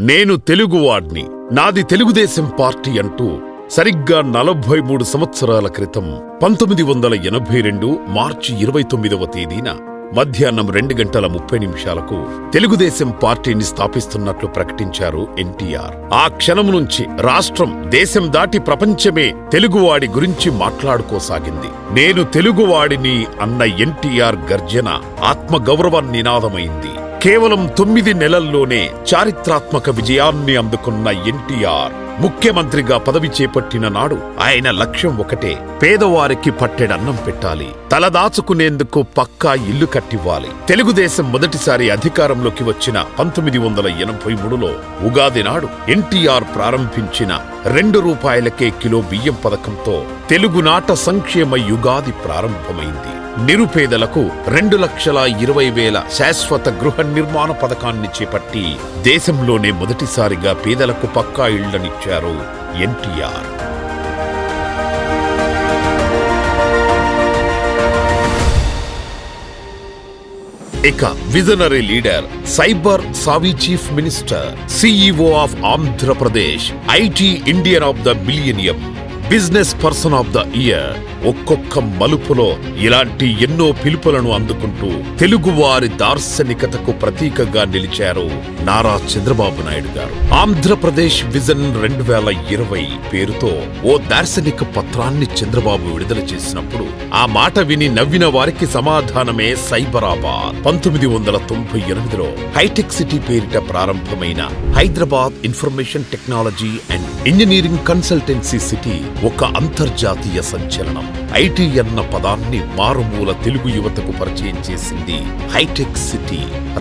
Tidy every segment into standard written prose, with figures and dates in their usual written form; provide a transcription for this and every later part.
నేను తెలుగువాడ్ని, నాది తెలుగుదేశం పార్టీ అంటూ సరిగ్గా 43 సంవత్సరాల క్రితం 1982 మార్చి 29వ తేదీన మధ్యాహ్నం 2:30 తెలుగుదేశం పార్టీని స్థాపిస్తున్నట్లు ప్రకటించారు ఎన్టీఆర్. ఆ క్షణం నుంచి రాష్ట్రం, దేశం దాటి ప్రపంచమే తెలుగువాడి గురించి మాట్లాడుకోసాగింది. నేను తెలుగువాడిని అన్న ఎన్టీఆర్ గర్జన ఆత్మగౌరవ నినాదమైంది. కేవలం 9 నెలల్లోనే చారిత్రాత్మక విజయాన్ని అందుకున్న ఎన్టీఆర్ ముఖ్యమంత్రిగా పదవి చేపట్టిన నాడు ఆయన లక్ష్యం ఒకటే: పేదవారికి పట్టెడన్నం పెట్టాలి, తలదాచుకునేందుకు పక్కా ఇల్లు కట్టివ్వాలి. తెలుగుదేశం మొదటిసారి అధికారంలోకి వచ్చిన 1983లో ఉగాది నాడు ఎన్టీఆర్ ప్రారంభించిన ₹2 కిలో బియ్యం పథకంతో తెలుగునాట సంక్షేమ యుగాది ప్రారంభమైంది. నిరుపేదలకు 2,20,000 శాశ్వత గృహ నిర్మాణ పథకాన్ని చేపట్టి దేశంలోనే మొదటిసారిగా పేదలకు పక్కా ఇళ్లనిచ్చారు ఎన్టీఆర్. ఇక visionary leader, cyber savvy chief minister, CEO of Andhra Pradesh, IT Indian of the millennium, business person of the year, ఒక్కొక్క మలుపులో ఇలాంటి ఎన్నో పిలుపులను అందుకుంటూ తెలుగువారి దార్శనికతకు ప్రతీకగా నిలిచారు నారా చంద్రబాబు నాయుడు గారు. ఆంధ్రప్రదేశ్ విజన్ 2020 పేరుతో ఓ దార్శనిక పత్రాన్ని చంద్రబాబు విడుదల చేసినప్పుడు ఆ మాట విని నవ్విన వారికి సమాధానమే సైబరాబాద్. 1998లో హైటెక్ సిటీ పేరిట ప్రారంభమైన Hyderabad information technology and engineering consultancy city ఒక అంతర్జాతీయ సంచలనం. ఐటీ అన్న పదాన్ని మారుమూల తెలుగు యువతకు పరిచయం చేసింది హైటెక్ సిటీ.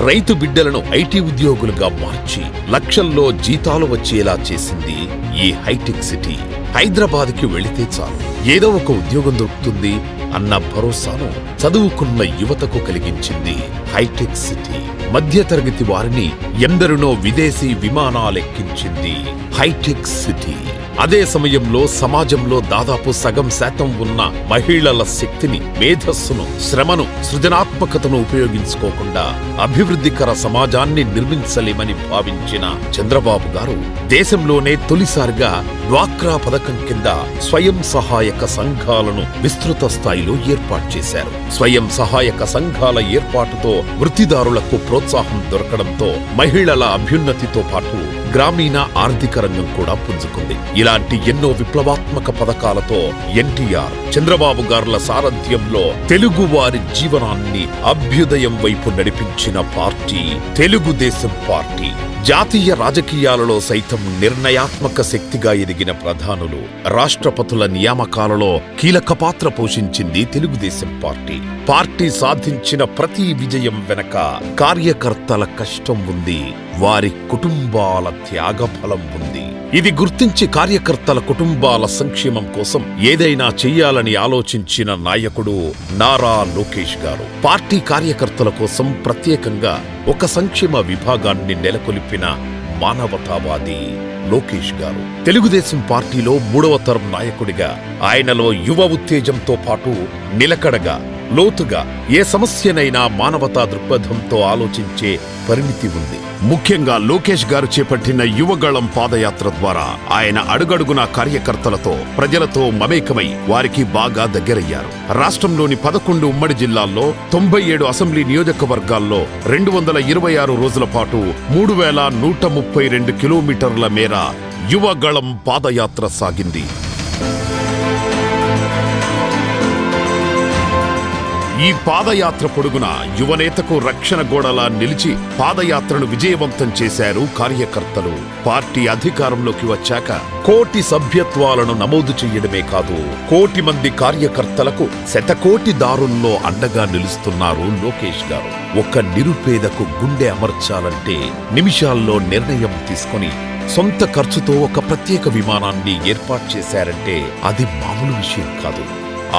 రైతు బిడ్డలను ఐటీ ఉద్యోగులుగా మార్చి లక్షల్లో జీతాలు వచ్చేలా చేసింది ఈ హైటెక్ సిటీ. హైదరాబాద్కి వెళితే చాలు ఏదో ఒక ఉద్యోగం దొరుకుతుంది అన్న భరోసాను చదువుకున్న యువతకు కలిగించింది హైటెక్ సిటీ. మధ్యతరగతి వారిని ఎందరినో విదేశీ విమానాలెక్కించింది హైటెక్ సిటీ. అదే సమయంలో సమాజంలో దాదాపు సగం శాతం ఉన్న మహిళల శక్తిని, మేధస్సును, శ్రమను, సృజనాత్మకతను ఉపయోగించుకోకుండా అభివృద్ధికర సమాజాన్ని నిర్మించలేమని భావించిన చంద్రబాబు గారు దేశంలోనే తొలిసారిగా డ్వాక్రా పథకం కింద స్వయం సహాయక సంఘాలను విస్తృత స్థాయిలో ఏర్పాటు చేశారు. స్వయం సహాయక సంఘాల ఏర్పాటుతో వృత్తిదారులకు ప్రోత్సాహం దొరకడంతో మహిళల అభ్యున్నతితో పాటు గ్రామీణ ఆర్థిక రంగం కూడా పుంజుకుంది. ఇలాంటి ఎన్నో విప్లవాత్మక పథకాలతో ఎన్టీఆర్, చంద్రబాబు గారుల సారథ్యంలో తెలుగువారి జీవనాన్ని అభ్యుదయం వైపు నడిపించిన పార్టీ తెలుగుదేశం పార్టీ. జాతీయ రాజకీయాలలో సైతం నిర్ణయాత్మక శక్తిగా ఎదిగిన ప్రధానులు, రాష్ట్రపతుల నియామకాలలో కీలక పాత్ర పోషించింది తెలుగుదేశం పార్టీ. పార్టీ సాధించిన ప్రతి విజయం వెనక కార్యకర్తల కష్టం ఉంది, వారి కుటుంబాల త్యాగఫలం ఉంది. ఇది గుర్తించి కార్యకర్తల కుటుంబాల సంక్షేమం కోసం ఏదైనా చెయ్యాలని ఆలోచించిన నాయకుడు నారా లోకేష్ గారు. పార్టీ కార్యకర్తల కోసం ప్రత్యేకంగా ఒక సంక్షేమ విభాగాన్ని నెలకొల్పిన మానవతావాది లోకేష్ గారు. తెలుగుదేశం పార్టీలో 3వ తరం నాయకుడిగా ఆయనలో యువ ఉత్తేజంతో పాటు నిలకడగా, లోతుగా ఏ సమస్యనైనా మానవతా దృక్పథంతో ఆలోచించే పరిమితి ఉంది. ముఖ్యంగా లోకేష్ గారు చేపట్టిన యువగళం పాదయాత్ర ద్వారా ఆయన అడుగడుగున కార్యకర్తలతో, ప్రజలతో మమేకమై వారికి బాగా దగ్గరయ్యారు. రాష్ట్రంలోని 11 ఉమ్మడి జిల్లాల్లో 97 అసెంబ్లీ నియోజకవర్గాల్లో 226 రోజుల పాటు 3132 కిలోమీటర్ల మేర యువగళం పాదయాత్ర సాగింది. ఈ పాదయాత్ర పొడుగున యువనేతకు రక్షణ గోడలా నిలిచి పాదయాత్రను విజయవంతం చేశారు కార్యకర్తలు. పార్టీ అధికారంలోకి వచ్చాక 1,000,000 సభ్యత్వాలను నమోదు చేయడమే కాదు, 1,000,000 మంది కార్యకర్తలకు శతకోటి దారుల్లో అండగా నిలుస్తున్నారు లోకేష్ గారు. ఒక నిరుపేదకు గుండె అమర్చాలంటే నిమిషాల్లో నిర్ణయం తీసుకుని సొంత ఖర్చుతో ఒక ప్రత్యేక విమానాన్ని ఏర్పాటు చేశారంటే అది మామూలు విషయం కాదు.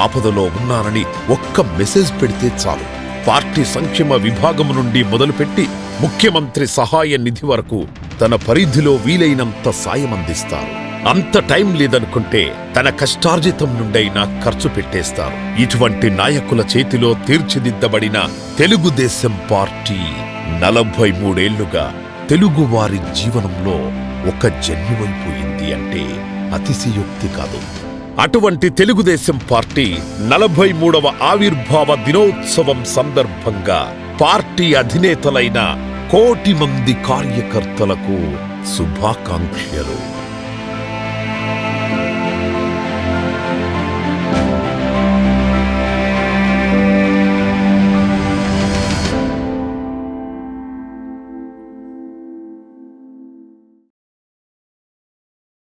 ఆపదలో ఉన్నారని ఒక్క మెసేజ్ పెడితే చాలు, పార్టీ సంక్షేమ విభాగం నుండి మొదలుపెట్టి ముఖ్యమంత్రి సహాయ నిధి వరకు తన పరిధిలో వీలైనంత సాయం అందిస్తారు. అంత టైం లేదనుకుంటే తన కష్టార్జితం నుండైనా ఖర్చు పెట్టేస్తారు. ఇటువంటి నాయకుల చేతిలో తీర్చిదిద్దబడిన తెలుగుదేశం పార్టీ 43 ఏళ్లుగా తెలుగువారి జీవనంలో ఒక జన్యువైపోయింది అంటే అతిశయోక్తి కాదు. అటువంటి తెలుగుదేశం పార్టీ 43వ ఆవిర్భావ దినోత్సవం సందర్భంగా పార్టీ అధినేతలైన 1,00,00,000 మంది కార్యకర్తలకు శుభాకాంక్షలు.